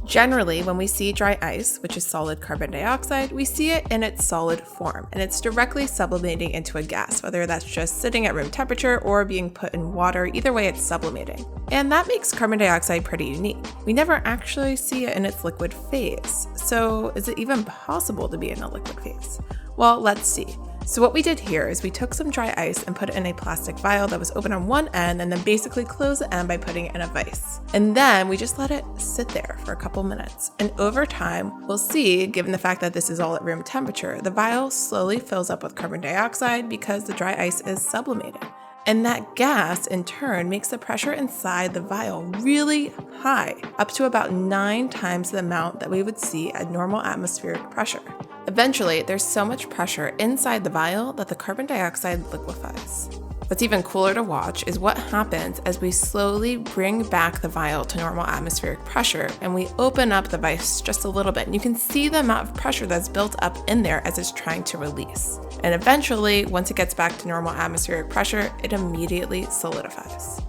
Generally, when we see dry ice, which is solid carbon dioxide, we see it in its solid form, and it's directly sublimating into a gas, whether that's just sitting at room temperature or being put in water. Either way, it's sublimating. And that makes carbon dioxide pretty unique. We never actually see it in its liquid phase. So is it even possible to be in a liquid phase? Well, let's see. So what we did here is we took some dry ice and put it in a plastic vial that was open on one end and then basically closed the end by putting it in a vise. And then we just let it sit there for a couple minutes. And over time, we'll see, given the fact that this is all at room temperature, the vial slowly fills up with carbon dioxide because the dry ice is sublimated. And that gas, in turn, makes the pressure inside the vial really high, up to about 9 times the amount that we would see at normal atmospheric pressure. Eventually, there's so much pressure inside the vial that the carbon dioxide liquefies. What's even cooler to watch is what happens as we slowly bring back the vial to normal atmospheric pressure and we open up the vise just a little bit. And you can see the amount of pressure that's built up in there as it's trying to release. And eventually, once it gets back to normal atmospheric pressure, it immediately solidifies.